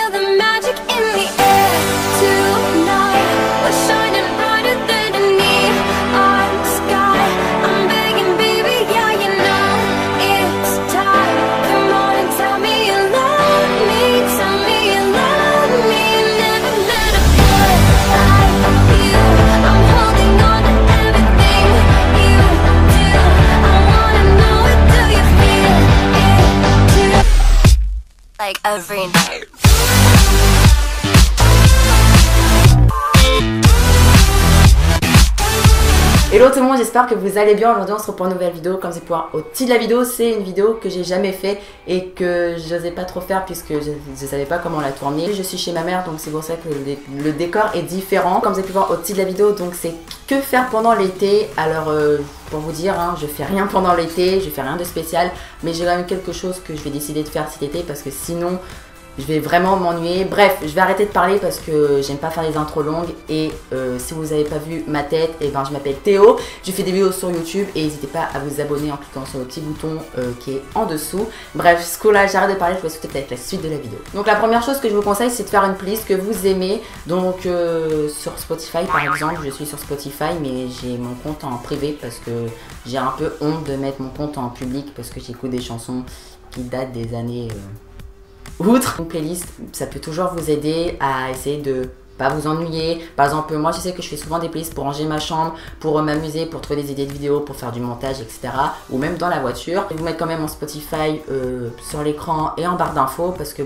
feel the magic in the air tonight. We're shining brighter than a neon sky. I'm begging, baby, yeah, you know it's time. Come on and tell me you love me. Tell me you love me. Never met a boy like you. I'm holding on to everything you do. I wanna know it. Do you feel it too? Like every night. Hello tout le monde, j'espère que vous allez bien. Aujourd'hui on se retrouve pour une nouvelle vidéo. Comme c'est pour au titre de la vidéo, c'est une vidéo que j'ai jamais fait et que j'osais pas trop faire puisque je savais pas comment la tourner. Je suis chez ma mère, donc c'est pour ça que le décor est différent. Comme vous avez pu voir au titre de la vidéo, donc c'est que faire pendant l'été. Alors pour vous dire, hein, je fais rien pendant l'été, je fais rien de spécial, mais j'ai quand même quelque chose que je vais décider de faire cet été parce que sinon je vais vraiment m'ennuyer. Bref, je vais arrêter de parler parce que j'aime pas faire les intros longues. Et si vous n'avez pas vu ma tête, et ben je m'appelle Théo. Je fais des vidéos sur YouTube et n'hésitez pas à vous abonner en cliquant sur le petit bouton qui est en dessous. Bref, ce coup-là, j'arrête de parler, je vais sauter avec la suite de la vidéo. Donc la première chose que je vous conseille, c'est de faire une playlist que vous aimez. Donc sur Spotify par exemple, je suis sur Spotify mais j'ai mon compte en privé parce que j'ai un peu honte de mettre mon compte en public parce que j'écoute des chansons qui datent des années... Outre une playlist, ça peut toujours vous aider à essayer de pas vous ennuyer. Par exemple, moi je sais que je fais souvent des playlists pour ranger ma chambre, pour m'amuser, pour trouver des idées de vidéos, pour faire du montage, etc. Ou même dans la voiture. Je vais vous mettre quand même mon Spotify sur l'écran et en barre d'infos parce que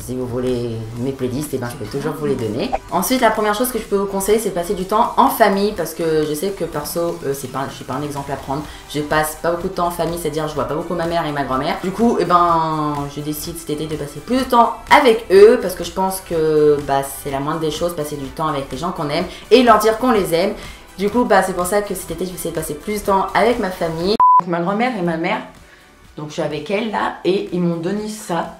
si vous voulez mes playlists, et ben je peux toujours vous les donner. Ensuite, la première chose que je peux vous conseiller, c'est de passer du temps en famille parce que je sais que perso, je suis pas un exemple à prendre. Je passe pas beaucoup de temps en famille, c'est-à-dire je vois pas beaucoup ma mère et ma grand-mère. Du coup, je décide cet été de passer plus de temps avec eux parce que je pense que c'est la moindre des choses, passer du temps avec les gens qu'on aime et leur dire qu'on les aime. Du coup, c'est pour ça que cet été, je vais essayer de passer plus de temps avec ma famille. Ma grand-mère et ma mère, donc je suis avec elles là et ils m'ont donné ça.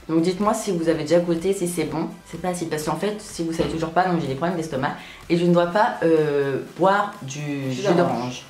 Donc dites-moi si vous avez déjà goûté, si c'est bon. C'est pas acide parce qu'en fait, si vous savez toujours pas, donc j'ai des problèmes d'estomac et je ne dois pas boire du jus d'orange.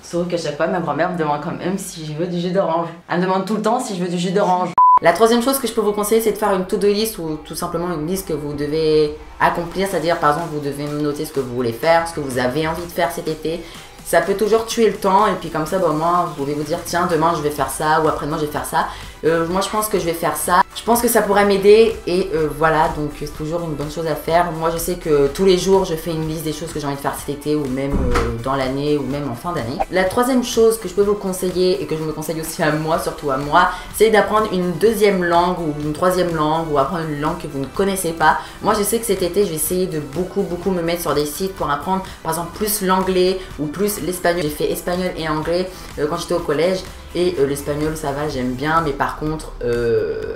Sauf qu'à chaque fois, ma grand-mère me demande quand même si je veux du jus d'orange. Elle me demande tout le temps si je veux du jus d'orange. La troisième chose que je peux vous conseiller, c'est de faire une to-do list ou tout simplement une liste que vous devez accomplir. C'est-à-dire, par exemple, vous devez noter ce que vous voulez faire, ce que vous avez envie de faire cet été. Ça peut toujours tuer le temps et puis comme ça, au moins, vous pouvez vous dire tiens, demain je vais faire ça ou après-demain je vais faire ça. Moi je pense que je vais faire ça. Je pense que ça pourrait m'aider et voilà, donc c'est toujours une bonne chose à faire. Moi je sais que tous les jours je fais une liste des choses que j'ai envie de faire cet été ou même dans l'année ou même en fin d'année. La troisième chose que je peux vous conseiller et que je me conseille aussi à moi, surtout à moi, c'est d'apprendre une deuxième langue ou une troisième langue ou apprendre une langue que vous ne connaissez pas. Moi je sais que cet été je vais essayer de beaucoup me mettre sur des sites pour apprendre par exemple plus l'anglais ou plus l'espagnol. J'ai fait espagnol et anglais quand j'étais au collège. Et l'espagnol ça va, j'aime bien, mais par contre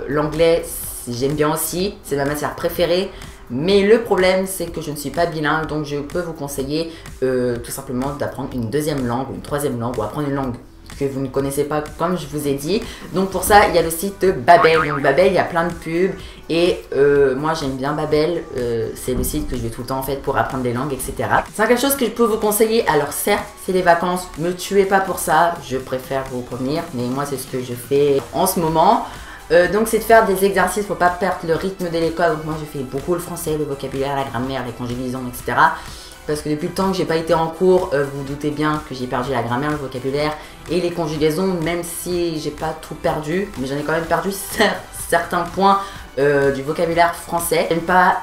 l'anglais j'aime bien aussi, c'est ma matière préférée. Mais le problème c'est que je ne suis pas bilingue, donc je peux vous conseiller tout simplement d'apprendre une deuxième langue ou une troisième langue ou apprendre une langue que vous ne connaissez pas comme je vous ai dit. Donc pour ça il y a le site Babbel. Donc Babbel, il y a plein de pubs et moi j'aime bien Babbel, c'est le site que je vais tout le temps en fait pour apprendre des langues, etc. C'est quelque chose que je peux vous conseiller. Alors certes c'est les vacances, me tuez pas pour ça, je préfère vous prévenir, mais moi c'est ce que je fais en ce moment. Donc c'est de faire des exercices pour pas perdre le rythme de l'école. Donc moi je fais beaucoup le français, le vocabulaire, la grammaire, les conjugaisons, etc. Parce que depuis le temps que j'ai pas été en cours, vous vous doutez bien que j'ai perdu la grammaire, le vocabulaire et les conjugaisons, même si j'ai pas tout perdu, mais j'en ai quand même perdu certains points du vocabulaire français. J'aime pas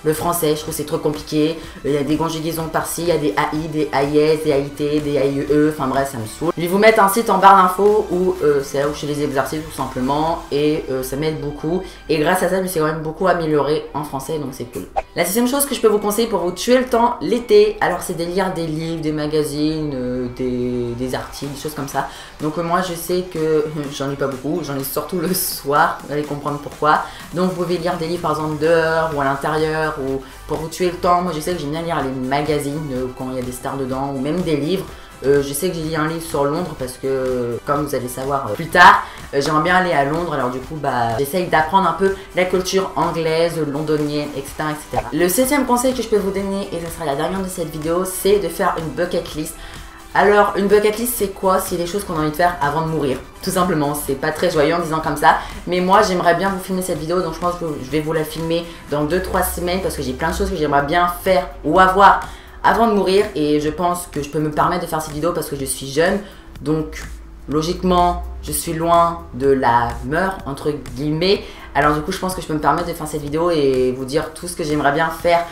le français, je trouve c'est trop compliqué. Il y a des conjugaisons par-ci, il y a des AI, des AIS, des AIT, des AIE, enfin bref, ça me saoule. Je vais vous mettre un site en barre d'infos où c'est là où je fais les exercices tout simplement et ça m'aide beaucoup. Et grâce à ça, je me suis quand même beaucoup améliorée en français, donc c'est cool. La sixième chose que je peux vous conseiller pour vous tuer le temps l'été, alors c'est de lire des livres, des magazines, des articles, des choses comme ça. Donc moi je sais que j'en ai pas beaucoup, j'en ai surtout le soir, vous allez comprendre pourquoi. Donc vous pouvez lire des livres par exemple dehors ou à l'intérieur ou pour vous tuer le temps. Moi je sais que j'aime bien lire les magazines quand il y a des stars dedans ou même des livres. Je sais que j'ai lu un livre sur Londres parce que, comme vous allez savoir plus tard, j'aimerais bien aller à Londres. Alors du coup, j'essaye d'apprendre un peu la culture anglaise, londonienne, etc., etc. Le septième conseil que je peux vous donner, et ce sera la dernière de cette vidéo, c'est de faire une bucket list. Alors, une bucket list, c'est quoi? C'est les choses qu'on a envie de faire avant de mourir. Tout simplement, c'est pas très joyeux en disant comme ça. Mais moi, j'aimerais bien vous filmer cette vidéo. Donc, je pense que je vais vous la filmer dans 2-3 semaines. Parce que j'ai plein de choses que j'aimerais bien faire ou avoir avant de mourir. Et je pense que je peux me permettre de faire cette vidéo parce que je suis jeune. Donc, logiquement, je suis loin de la mort, entre guillemets. Alors, du coup, je pense que je peux me permettre de faire cette vidéo et vous dire tout ce que j'aimerais bien faire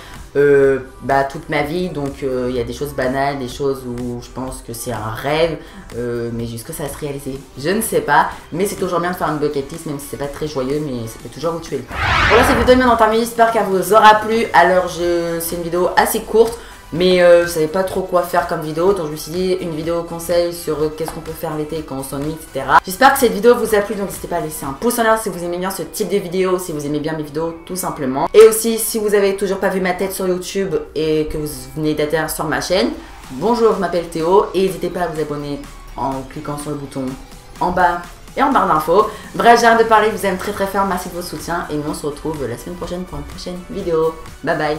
toute ma vie. Donc il y a des choses banales, des choses où je pense que c'est un rêve, mais jusqu'à ça va se réaliser, je ne sais pas. Mais c'est toujours bien de faire une bucket list, même si c'est pas très joyeux, mais ça peut toujours vous tuer le temps. Voilà, cette vidéo est bien entamée, j'espère qu'elle vous aura plu. Alors c'est une vidéo assez courte, mais je savais pas trop quoi faire comme vidéo, donc je me suis dit une vidéo conseil sur qu'est-ce qu'on peut faire l'été quand on s'ennuie, etc. J'espère que cette vidéo vous a plu, donc n'hésitez pas à laisser un pouce en l'air si vous aimez bien ce type de vidéo, si vous aimez bien mes vidéos tout simplement. Et aussi si vous avez toujours pas vu ma tête sur YouTube et que vous venez d'atterrir sur ma chaîne, bonjour, je m'appelle Théo et n'hésitez pas à vous abonner en cliquant sur le bouton en bas et en barre d'infos. Bref, j'arrête de parler, je vous aime très très fort, merci de votre soutien et nous on se retrouve la semaine prochaine pour une prochaine vidéo. Bye bye.